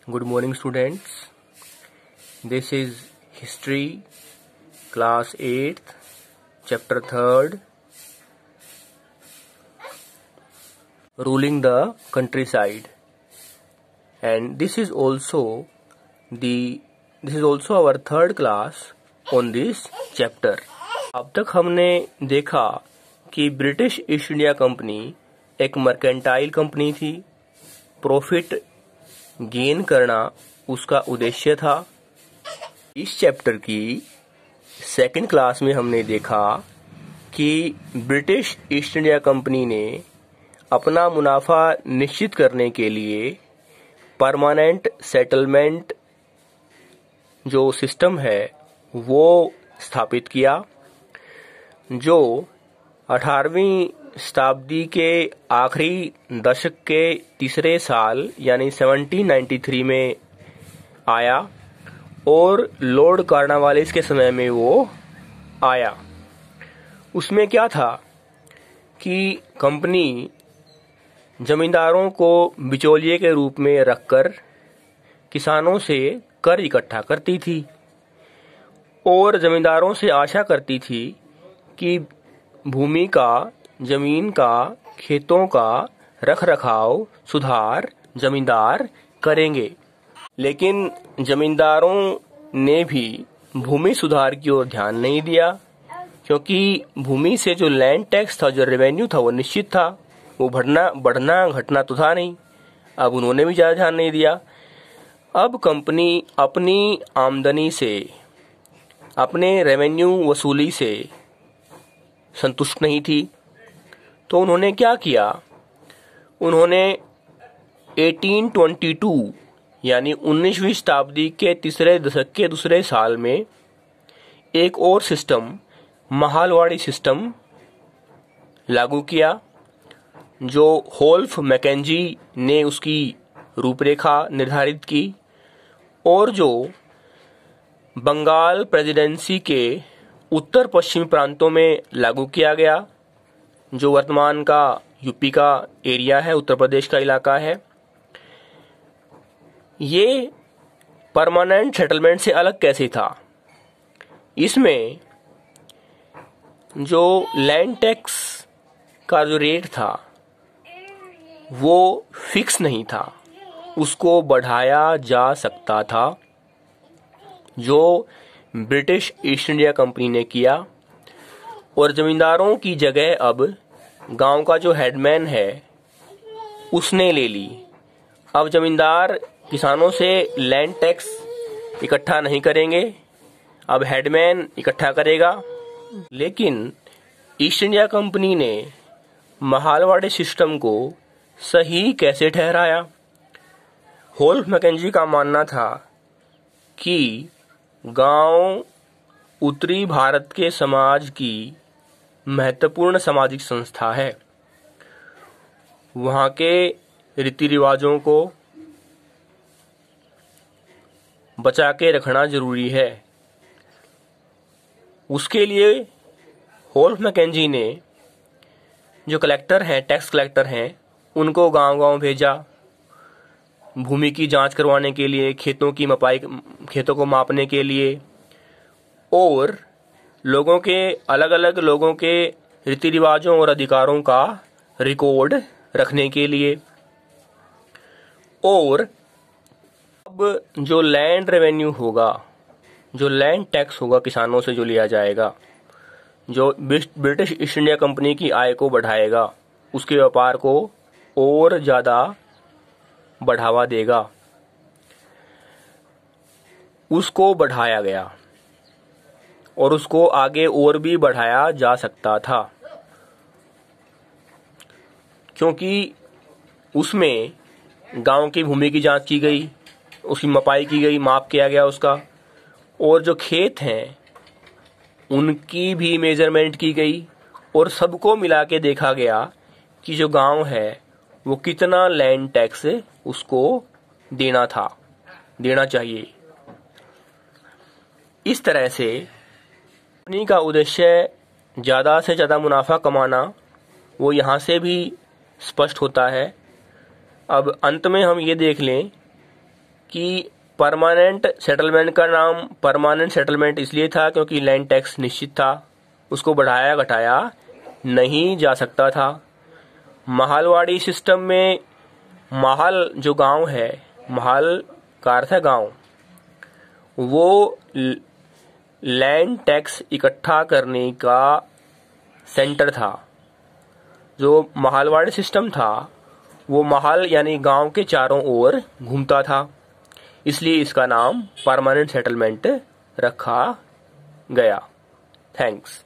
Good morning, students. This is History, Class 8th, Chapter 3rd, Ruling the Countryside. And this is also our third class on this chapter. अब तक हमने देखा कि British east India company एक mercantile company थी। Profit gain करना उसका उद्देश्य था। इस चैप्टर की सेकंड क्लास में हमने देखा कि ब्रिटिश ईस्ट इंडिया कंपनी ने अपना मुनाफा निश्चित करने के लिए परमानेंट सेटलमेंट जो सिस्टम है वो स्थापित किया, जो 18वीं शताब्दी के आखिरी दशक के तीसरे साल यानी 1793 में आया और लॉर्ड कॉर्नवालिस के समय में वो आया। उसमें क्या था कि कंपनी जमींदारों को बिचौलिए के रूप में रखकर किसानों से कर इकट्ठा करती थी और जमींदारों से आशा करती थी कि भूमि का, जमीन का, खेतों का रखरखाव सुधार जमींदार करेंगे। लेकिन जमींदारों ने भी भूमि सुधार की ओर ध्यान नहीं दिया, क्योंकि भूमि से जो लैंड टैक्स था, जो रेवेन्यू था, वो निश्चित था, वो बढ़ना घटना तो था नहीं। अब उन्होंने भी ज़्यादा ध्यान नहीं दिया। अब कंपनी अपनी आमदनी से, अपने रेवेन्यू वसूली से संतुष्ट नहीं थी, तो उन्होंने क्या किया? उन्होंने 1822 यानी 19वीं शताब्दी के तीसरे दशक के दूसरे साल में एक और सिस्टम, महालवाड़ी सिस्टम लागू किया, जो होल्फ मैकेंजी ने उसकी रूपरेखा निर्धारित की और जो बंगाल प्रेसिडेंसी के उत्तर पश्चिमी प्रांतों में लागू किया गया, जो वर्तमान का यूपी का एरिया है, उत्तर प्रदेश का इलाका है। ये परमानेंट सेटलमेंट से अलग कैसे था? इसमें जो लैंड टैक्स का जो रेट था वो फिक्स नहीं था, उसको बढ़ाया जा सकता था, जो ब्रिटिश ईस्ट इंडिया कंपनी ने किया। और जमींदारों की जगह अब गांव का जो हेडमैन है उसने ले ली। अब जमींदार किसानों से लैंड टैक्स इकट्ठा नहीं करेंगे, अब हेडमैन इकट्ठा करेगा। लेकिन ईस्ट इंडिया कंपनी ने महालवाड़ी सिस्टम को सही कैसे ठहराया? होल्फ मैकेंजी का मानना था कि गांव उत्तरी भारत के समाज की महत्वपूर्ण सामाजिक संस्था है। वहां के रीति रिवाजों को बचा के रखना जरूरी है। उसके लिए होल्फ मैकेंजी ने जो कलेक्टर हैं, टैक्स कलेक्टर हैं, उनको गांव-गांव भेजा भूमि की जांच करवाने के लिए, खेतों को मापने के लिए और अलग अलग लोगों के रीति रिवाजों और अधिकारों का रिकॉर्ड रखने के लिए। और अब जो लैंड रेवेन्यू होगा, जो लैंड टैक्स होगा किसानों से जो लिया जाएगा, जो ब्रिटिश ईस्ट इंडिया कंपनी की आय को बढ़ाएगा, उसके व्यापार को और ज्यादा बढ़ावा देगा, उसको बढ़ाया गया और उसको आगे और भी बढ़ाया जा सकता था, क्योंकि उसमें गांव की भूमि की जांच की गई, उसकी मपाई की गई, माप किया गया उसका, और जो खेत हैं उनकी भी मेजरमेंट की गई और सबको मिला के देखा गया कि जो गांव है वो कितना लैंड टैक्स उसको देना चाहिए। इस तरह से कंपनी का उद्देश्य ज़्यादा से ज़्यादा मुनाफा कमाना, वो यहाँ से भी स्पष्ट होता है। अब अंत में हम ये देख लें कि परमानेंट सेटलमेंट का नाम परमानेंट सेटलमेंट इसलिए था क्योंकि लैंड टैक्स निश्चित था, उसको बढ़ाया घटाया नहीं जा सकता था। महालवाड़ी सिस्टम में महाल जो गांव है, महाल का अर्थ है गांव, वो लैंड टैक्स इकट्ठा करने का सेंटर था। जो महालवाड़ी सिस्टम था वो महल यानी गांव के चारों ओर घूमता था, इसलिए इसका नाम परमानेंट सेटलमेंट रखा गया। थैंक्स।